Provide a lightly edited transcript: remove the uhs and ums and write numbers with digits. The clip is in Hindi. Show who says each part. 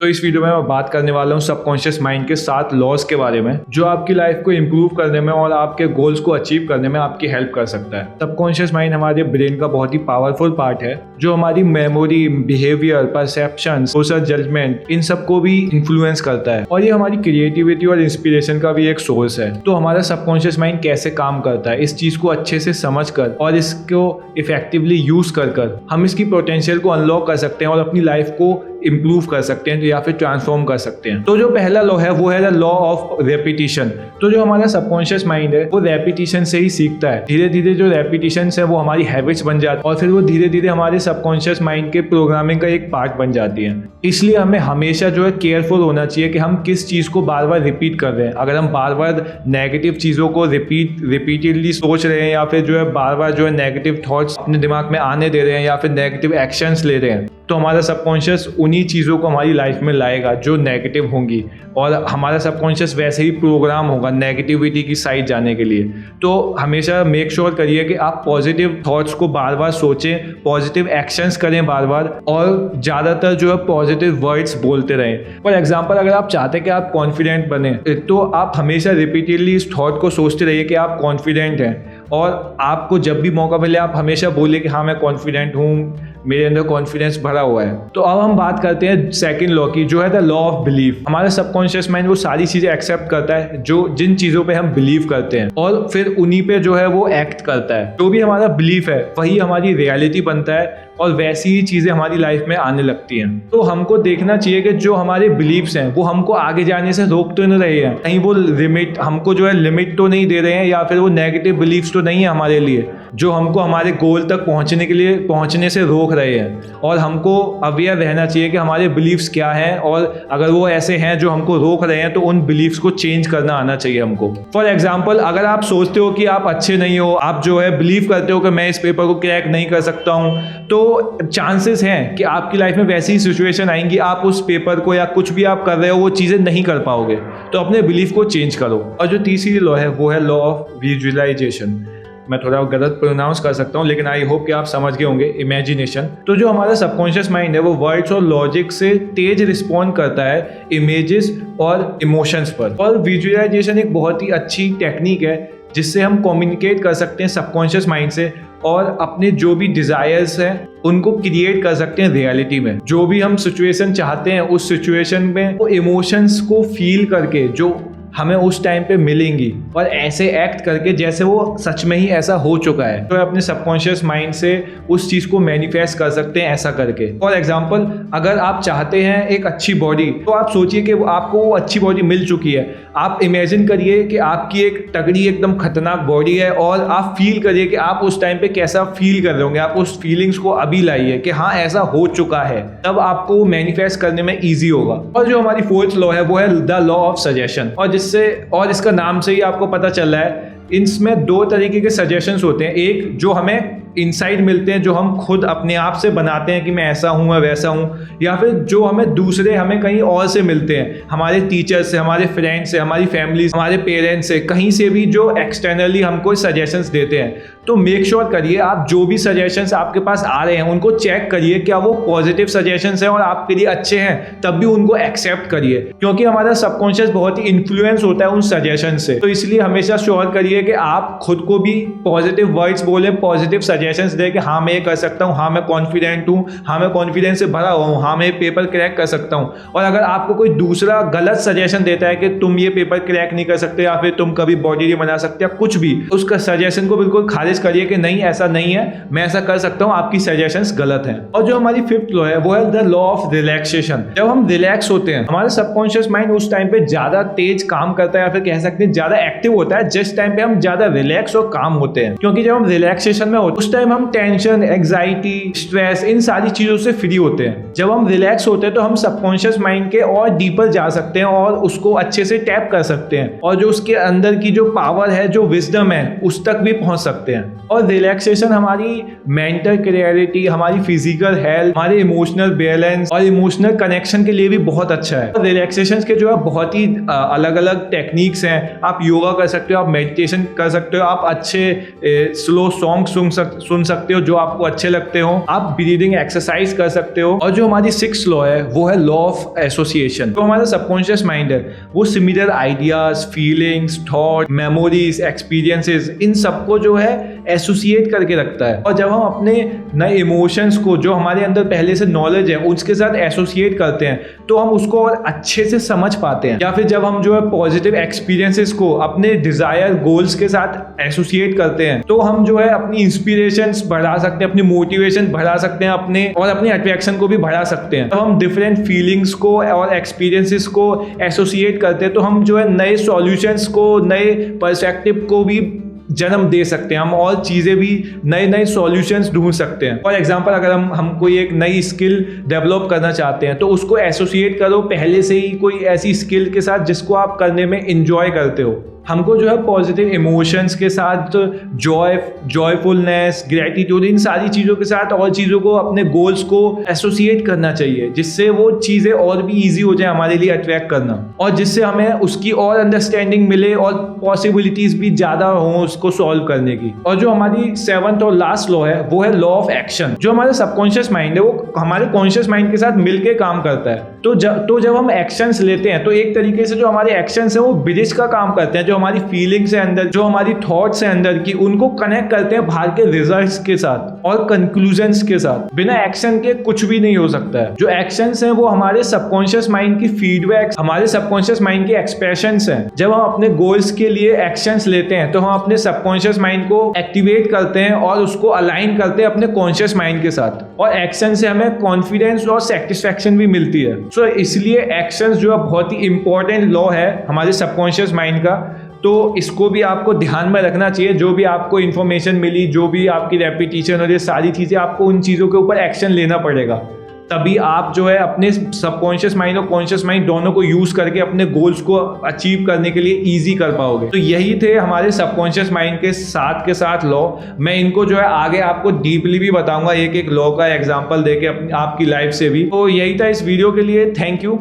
Speaker 1: तो इस वीडियो में मैं बात करने वाला हूँ सबकॉन्शियस माइंड के 7 लॉज के बारे में जो आपकी लाइफ को इम्प्रूव करने में और आपके गोल्स को अचीव करने में आपकी हेल्प कर सकता है। सबकॉन्शियस माइंड हमारे ब्रेन का बहुत ही पावरफुल पार्ट है जो हमारी memory, behaviour, perception, social judgement इन सबको भी इन्फ्लुएंस करता है और ये हमारी क्रिएटिविटी और इंस्पिरेशन का भी एक सोर्स है। तो हमारा सबकॉन्शियस माइंड कैसे काम करता है, इस चीज को अच्छे से समझ कर और इसको इफेक्टिवली यूज कर हम इसकी पोटेंशियल को अनलॉक कर सकते हैं और अपनी लाइफ को इम्प्रूव कर सकते हैं या फिर ट्रांसफॉर्म कर सकते हैं। तो जो पहला लॉ है वो है द लॉ ऑफ रेपिटेशन। तो जो हमारा सबकॉन्शियस माइंड है वो रेपिटेशन से ही सीखता है। धीरे धीरे जो रेपिटेशन है वो हमारी हैबिट्स बन जाती है और फिर वो धीरे धीरे हमारे सबकॉन्शियस माइंड के प्रोग्रामिंग का एक पार्ट बन जाती है। इसलिए हमें हमेशा जो है केयरफुल होना चाहिए कि हम किस चीज को बार बार रिपीट कर रहे हैं। अगर हम बार बार नेगेटिव चीजों को रिपीटेडली सोच रहे हैं या फिर जो है बार बार जो है नेगेटिव थॉट्स अपने दिमाग में आने दे रहे हैं या फिर नेगेटिव एक्शंस ले रहे हैं, तो हमारा सबकॉन्शियस उन्हीं चीज़ों को हमारी लाइफ में लाएगा जो नेगेटिव होंगी और हमारा सबकॉन्शियस वैसे ही प्रोग्राम होगा नेगेटिविटी की साइड जाने के लिए। तो हमेशा मेक श्योर करिए कि आप पॉजिटिव थॉट्स को बार बार सोचें, पॉजिटिव एक्शंस करें बार बार और ज़्यादातर जो है पॉजिटिव वर्ड्स बोलते रहें। फॉर एग्जाम्पल, अगर आप चाहते हैं कि आप कॉन्फिडेंट बने तो आप हमेशा रिपीटेडली इस थॉट को सोचते रहिए कि आप कॉन्फिडेंट हैं और आपको जब भी मौका मिले आप हमेशा बोलिए कि हाँ मैं कॉन्फिडेंट हूँ, मेरे अंदर कॉन्फिडेंस भरा हुआ है। तो अब हम बात करते हैं सेकंड लॉ की जो है द लॉ ऑफ बिलीफ। हमारा सबकॉन्शियस माइंड वो सारी चीजें एक्सेप्ट करता है जो जिन चीजों पे हम बिलीव करते हैं और फिर उन्हीं पे जो है वो एक्ट करता है। जो भी हमारा बिलीफ है वही हमारी रियलिटी बनता है और वैसी ही चीजें हमारी लाइफ में आने लगती हैं। तो हमको देखना चाहिए कि जो हमारे बिलीव्स हैं वो हमको आगे जाने से रोक तो नहीं रहे हैं, कहीं वो लिमिट हमको जो है लिमिट तो नहीं दे रहे हैं या फिर वो नेगेटिव बिलीव्स तो नहीं है हमारे लिए जो हमको हमारे गोल तक पहुंचने से रोक रहे हैं। और हमको अवेयर रहना चाहिए कि हमारे बिलीव्स क्या हैं और अगर वो ऐसे हैं जो हमको रोक रहे हैं तो उन बिलीव्स को चेंज करना आना चाहिए हमको। फॉर एग्जाम्पल, अगर आप सोचते हो कि आप अच्छे नहीं हो, आप जो है बिलीव करते हो कि मैं इस पेपर को क्रैक नहीं कर सकता हूँ, तो चांसेस हैं कि आपकी लाइफ में वैसी ही सिचुएशन आएंगी, आप उस पेपर को या कुछ भी आप कर रहे हो वो चीज़ें नहीं कर पाओगे। तो अपने बिलीफ को चेंज करो। और जो तीसरी लॉ है वो है लॉ ऑफ विजुअलाइजेशन। मैं थोड़ा गलत प्रोनाउंस कर सकता हूँ लेकिन आई होप कि आप समझ गए होंगे। इमेजिनेशन। तो जो हमारा सबकॉन्शियस माइंड है वो वर्ड्स और लॉजिक से तेज रिस्पॉन्ड करता है इमेजेस और इमोशंस पर। और विजुअलाइजेशन एक बहुत ही अच्छी टेक्निक है जिससे हम कम्युनिकेट कर सकते हैं सबकॉन्शियस माइंड से और अपने जो भी डिजायर्स हैं उनको क्रिएट कर सकते हैं रियलिटी में। जो भी हम सिचुएशन चाहते हैं उस सिचुएशन में वो इमोशंस को फील करके जो हमें उस टाइम पे मिलेंगी और ऐसे एक्ट करके जैसे वो सच में ही ऐसा हो चुका है, तो अपने सबकॉन्शियस माइंड से उस चीज को मैनिफेस्ट कर सकते हैं ऐसा करके। फॉर एग्जांपल, अगर आप चाहते हैं एक अच्छी बॉडी तो आप सोचिए कि आपको वो अच्छी बॉडी मिल चुकी है। आप इमेजिन करिए कि आपकी एक तगड़ी एकदम खतरनाक बॉडी है और आप फील करिए कि आप उस टाइम पे कैसा फील कर रहे होंगे। आप उस फीलिंग्स को अभी लाइए कि हाँ ऐसा हो चुका है, तब आपको वो मैनिफेस्ट करने में ईजी होगा। और जो हमारी फोर्थ लॉ है वो है द लॉ ऑफ सजेशन। और इसका नाम से ही आपको पता चल रहा है इसमें 2 तरीके के सजेशंस होते हैं। एक जो हमें इनसाइड मिलते हैं जो हम खुद अपने आप से बनाते हैं कि मैं ऐसा हूँ मैं वैसा हूँ, या फिर जो हमें कहीं और से मिलते हैं, हमारे टीचर से, हमारे फ्रेंड से, हमारी फैमिली, हमारे पेरेंट्स से, कहीं से भी जो एक्सटर्नली हमको सजेशंस देते हैं। तो मेक श्योर करिए आप जो भी सजेशंस आपके पास आ रहे हैं उनको चेक करिए क्या वो पॉजिटिव सजेशंस हैं और आपके लिए अच्छे हैं, तब भी उनको एक्सेप्ट करिए क्योंकि हमारा सबकॉन्शियस बहुत ही इन्फ्लुएंस होता है उन सजेशन से। तो इसलिए हमेशा श्योर करिए कि आप खुद को भी पॉजिटिव वर्ड्स बोले, पॉजिटिव सजेशंस दे कि हाँ मैं ये कर सकता हूँ, हाँ मैं कॉन्फिडेंट हूँ, हाँ मैं कॉन्फिडेंस से भरा हुआ हूँ, हाँ मैं पेपर क्रैक कर सकता हूँ। और अगर आपको कोई दूसरा गलत सजेशन देता है कि तुम ये पेपर क्रैक नहीं कर सकते या फिर तुम कभी बॉडी नहीं बना सकते या कुछ भी, उसका सजेशन को बिल्कुल खारिज करिए कि नहीं ऐसा नहीं है, मैं ऐसा कर सकता हूँ, आपकी सजेशंस गलत हैं। और जो हमारी फिफ्थ लॉ है वो है द लॉ ऑफ रिलैक्सेशन। जब हम रिलैक्स होते हैं हमारा सबकॉन्शियस माइंड उस टाइम पे ज्यादा तेज काम करता है या फिर कह सकते हैं ज्यादा एक्टिव होता है जिस टाइम पे हम ज्यादा रिलैक्स और काम होते हैं। क्योंकि जब हम रिलैक्सेशन में होते हैं उस टाइम हम टेंशन, एंजाइटी, स्ट्रेस इन सारी चीजों से फ्री होते हैं। जब हम रिलैक्स होते हैं तो हम सबकॉन्शियस माइंड के और डीपर जा सकते हैं और उसको अच्छे से टैप कर सकते हैं और जो उसके अंदर की जो पावर है, जो विजडम है, उस तक भी पहुंच सकते हैं। और रिलैक्सेशन हमारी मेंटल क्लियरिटी, हमारी फिजिकल हेल्थ, हमारे इमोशनल बैलेंस और इमोशनल कनेक्शन के लिए भी बहुत अच्छा है। रिलैक्सेशन के जो है बहुत ही अलग अलग टेक्निक्स हैं। आप योगा कर सकते हो, आप मेडिटेशन कर सकते हो, आप अच्छे स्लो सॉन्ग सुन सकते हो जो आपको अच्छे लगते हो, आप ब्रीदिंग एक्सरसाइज कर सकते हो। और जो हमारी 6th लॉ है वो है लॉ ऑफ एसोसिएशन। तो हमारा सबकॉन्शियस माइंड है वो similar ideas, feelings, thought, memories, experiences, इन सबको जो है एसोसिएट करके रखता है। और जब हम अपने नए इमोशंस को जो हमारे अंदर पहले से नॉलेज है उसके साथ एसोसिएट करते हैं तो हम उसको और अच्छे से समझ पाते हैं। या फिर जब हम जो है पॉजिटिव एक्सपीरियंसेस को अपने डिजायर गोल्स के साथ एसोसिएट करते हैं तो हम जो है अपनी इंस्पिरेशंस बढ़ा सकते हैं, अपनी मोटिवेशन बढ़ा सकते हैं, अपने अट्रैक्शन को भी बढ़ा सकते हैं। तो हम डिफरेंट फीलिंग्स को और एक्सपीरियंसेस को एसोसिएट करते हैं तो हम जो है नए सॉल्यूशंस को, नए पर्सपेक्टिव को भी जन्म दे सकते हैं। हम और चीज़ें भी नए सॉल्यूशंस ढूंढ सकते हैं। फॉर एग्जांपल अगर हम कोई एक नई स्किल डेवलप करना चाहते हैं तो उसको एसोसिएट करो पहले से ही कोई ऐसी स्किल के साथ जिसको आप करने में इंजॉय करते हो। हमको जो है पॉजिटिव इमोशंस के साथ जॉयफुलनेस, ग्रेटिट्यूड, इन सारी चीज़ों के साथ और चीज़ों को, अपने गोल्स को एसोसिएट करना चाहिए जिससे वो चीज़ें और भी ईजी हो जाए हमारे लिए अट्रैक्ट करना, और जिससे हमें उसकी और अंडरस्टैंडिंग मिले और पॉसिबिलिटीज भी ज़्यादा हो उसको सॉल्व करने की। और जो हमारी 7th और लास्ट लॉ है वो है लॉ ऑफ एक्शन। जो हमारा सबकॉन्शियस माइंड है वो हमारे कॉन्शियस माइंड के साथ मिलके काम करता है। तो जब हम एक्शंस लेते हैं तो एक तरीके से जो हमारे एक्शंस है वो ब्रिज का काम करते हैं। जो हमारी फीलिंग्स है अंदर, जो हमारी थॉट्स है अंदर की, उनको कनेक्ट करते हैं बाहर के रिजल्ट्स के साथ और कंक्लूजन्स के साथ। बिना एक्शन के कुछ भी नहीं हो सकता है। जो एक्शंस हैं वो हमारे सबकॉन्शियस माइंड की फीडबैक, हमारे सबकॉन्शियस माइंड के एक्सप्रेशंस हैं। जब हम अपने गोल्स के लिए एक्शंस लेते हैं तो हम अपने सबकॉन्शियस माइंड को एक्टिवेट करते हैं और उसको अलाइन करते हैं अपने कॉन्शियस माइंड के साथ, और एक्शन से हमें कॉन्फिडेंस और सेटिस्फैक्शन भी मिलती है। सो इसलिए एक्शंस जो है बहुत ही इंपॉर्टेंट लॉ है हमारे सबकॉन्शियस माइंड का। तो इसको भी आपको ध्यान में रखना चाहिए। जो भी आपको इन्फॉर्मेशन मिली, जो भी आपकी रेपिटेशन और ये सारी चीज़ें, आपको उन चीज़ों के ऊपर एक्शन लेना पड़ेगा, तभी आप जो है अपने सबकॉन्शियस माइंड और कॉन्शियस माइंड दोनों को यूज़ करके अपने गोल्स को अचीव करने के लिए ईजी कर पाओगे। तो यही थे हमारे सबकॉन्शियस माइंड के साथ लॉ। मैं इनको जो है आगे आपको डीपली भी बताऊंगा, एक एक लॉ का एग्जांपल देके आपकी लाइफ से भी। तो यही था इस वीडियो के लिए। Thank you.